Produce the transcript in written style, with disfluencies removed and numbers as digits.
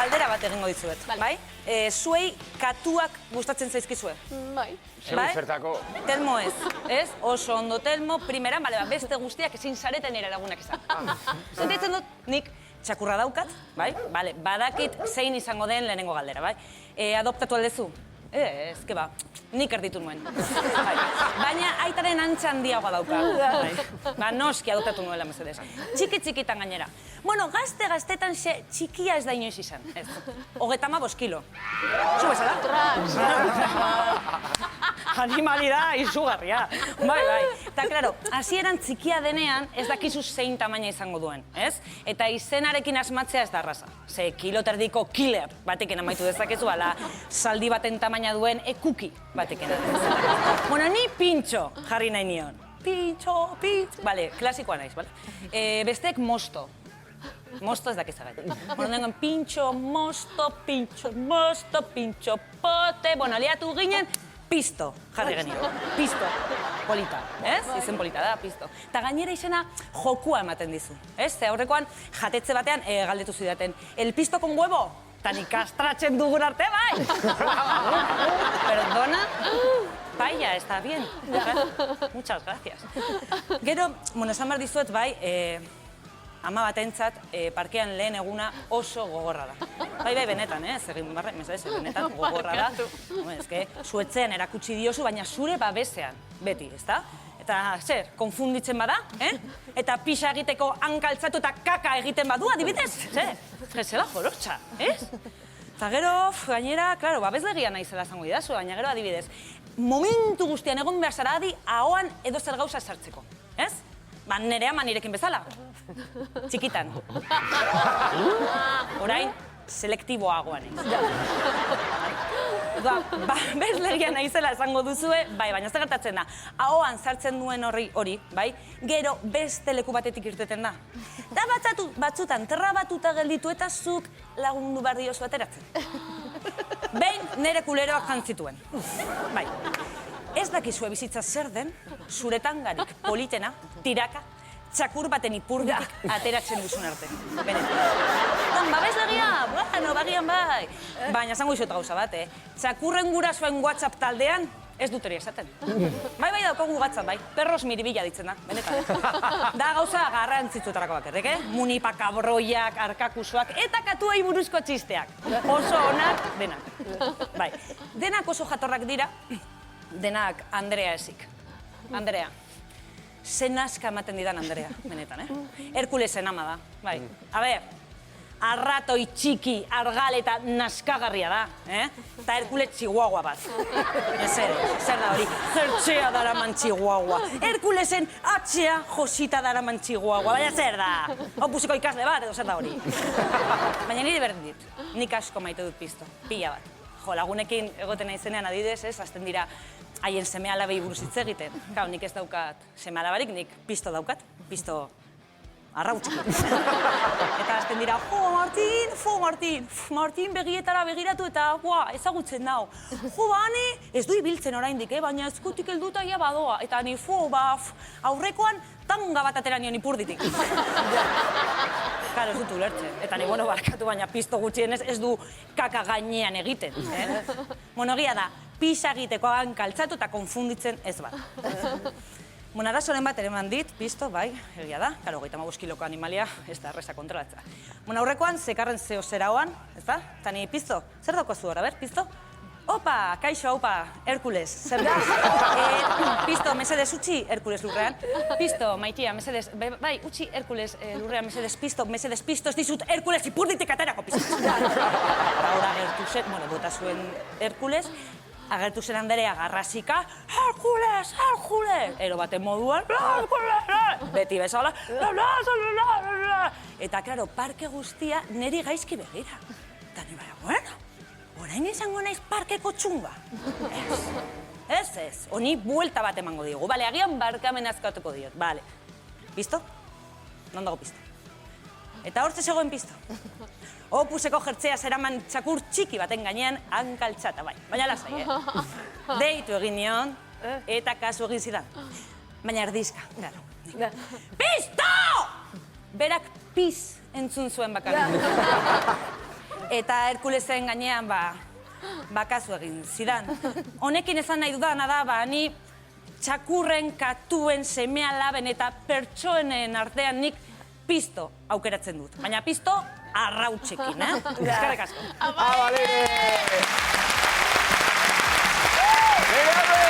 galdera bat egingo dizuet, bai? Zuei katuak gustatzen zaizkizue? Bai. Zertako. Telmo ez? Oso ondo Telmo, primeran, beste guztiak ezin zareten nire lagunak izan. Sentitzen dut, nik txakurra daukat, bai? Badakit zein izango den lehenengo galdera, bai? Adoptatu aldezu? Ez, ba, nik erditu nuen. Baina aitaren antza handiagoa dauka. Noski adoptatu nuela, mesedez. Txiki-txikitan gainera. Bueno, gazte-gaztetan txikia ez da inoiz izan. 35 kilo. Zu bezala? Animali da, izugarria. Bai. Eta, klaro, hasieran txikia denean ez dakizu zein tamaina izango duen, ez? Eta izenarekin asmatzea ez da arraza. Ze kiloterdiko killer batekin amaitu dezakezu, ala zaldi baten tamaina duen ekuki batekin. Bueno, ni pintxo jarri nahi nion. Pintxo. Bale, klasikoa naiz, bale? Bestek mosto. Mosto ez dakizagatik. Bueno, nengoen pintxo, mosto, pote, bueno, aliatu ginen, pisto jarri genio. Pisto. Polita, ez? Izen polita da, pisto. Eta gainera izena jokua ematen dizu, ez? Ze aurrekoan jatetze batean galdetu zidaten, el pisto con huevo? Tan ikastratzen dugun arte, bai! Perdona? Paella, está bien. Muchas gracias. Gero, bueno, esan behar dizuet, bai, ama batentzat parkean lehen eguna oso gogorra da. Bai, benetan, egin barre, benetan gogorra da. Zuetzean erakutsi diozu, baina zure babesean, beti, ezta? Eta, konfunditzen bada, eta pixa egiteko hankaltzatu eta kaka egiten badu, adibidez, zela jolotxa, ez? Eta gero, gainera, klaro, babeslegia naizela zango idazu, baina gero adibidez, momentu guztian egon behar zara adi, ahoan edo zer gauza sartzeko, ez? Nere ama nirekin bezala, txikitan. Orain, selektiboagoan egin. Babeslegia naizela esango duzue, bai, baina zer gertatzen da, ahoan sartzen duen hori, bai, gero beste leku batetik irteten da. Da batzutan trabatuta gelditu eta zuk lagundu behar diozu ateratzen. Behin nire kuleroak jantzituen. Bai, ez dakizue bizitza zer den, zure tangarik politena, tiraka, txakur baten ipurditik ateratzen duzun arte. Benetan. Babeslegia, bueno, bagian bai. Baina esango izuet gauza bat, txakurren gurasoen WhatsApp taldean ez dut hori esaten. Bai, daukagu WhatsApp, bai. Perros miribila ditzen da, benetan. Da gauza garrantzitsuetarako bakarrik, munipakabroiak, arkakusoak, eta katuei buruzko txisteak. Oso onak, denak. Bai, denak oso jatorrak dira, denak Andrea ezik. Andrea. Zen aska ematen didan Andrea, benetan, Herkulesen ama da, bai. A ber, arratoi txiki, argal eta naskagarria da, eta Herkules chihuahua bat. Zer da hori, jertxea daraman chihuahua. Herkulesen atxea josita daraman chihuahua, baina zer da? Opusiko ikasle bat edo zer da hori. Baina niri berdin dit, nik asko maite dut pisto, pila bat. Jo, lagunekin egoten naizenean adidez, azten dira haien seme alabei buruz hitz egiten. Gau, nik ez daukat seme alabarik, nik pisto daukat, pisto arrautxik. Eta azten dira, Martin begietara begiratu eta, ezagutzen dau. Bane, ez du ibiltzen oraindik, baina eskutik helduta ia badoa. Eta ni, aurrekoan tanga bat atera nion ipurditik. Karo, ez dut ulertzen. Eta ni, barkatu baina pisto gutxienez ez du kaka gainean egiten. Monogia da, pisa egiteko hankaltzatu eta konfunditzen ez bat. Arazoren bat ere mandit, pisto, bai, egia da. Karo, 35 kiloko animalia, ez da erreza kontrolatza. Aurrekoan, zekarren zeo zeraoan, ez da? Eta ni, pisto, zer daukazu hor, pisto? Opa, kaixo, opa, Herkules, zer da? Pisto, mesedez, utxi Herkules lurrean. Pisto, maitia, mesedez, bai, utxi Herkules lurrean, mesedez, pisto, ez dizut Herkules ipurditik aterako, pisto. Eta hor agertu zen, bota zuen Herkules, agertu zen Andrea garrasika, Herkules! Ero baten moduan, Herkules! Beti bezala, eta, klaro, parke guztia niri gaizki begira. Eta ni baina, bueno, orain izango naiz parkeko txunga. Ez, honi buelta bat emango diogu. Bale, agian barkamen azkatuko diot. Bale, pisto? Non dago pisto? Eta hortze zegoen pisto. Opuseko jertzea zeraman txakur txiki baten gainean hankaltzata, bai. Baina lasai, Deitu egin nion, eta kasu egin zidan. Baina erdizka, claro. Pisto! Berak piz entzun zuen bakarrik. Eta Herkulesen gainean, bakazu egin zidan. Honekin esan nahi dudana da, ni txakurren, katuen, semea laben eta pertsoenen artean nik pisto aukeratzen dut. Baina pisto arrautxekin, Eskerrik asko. Abalere!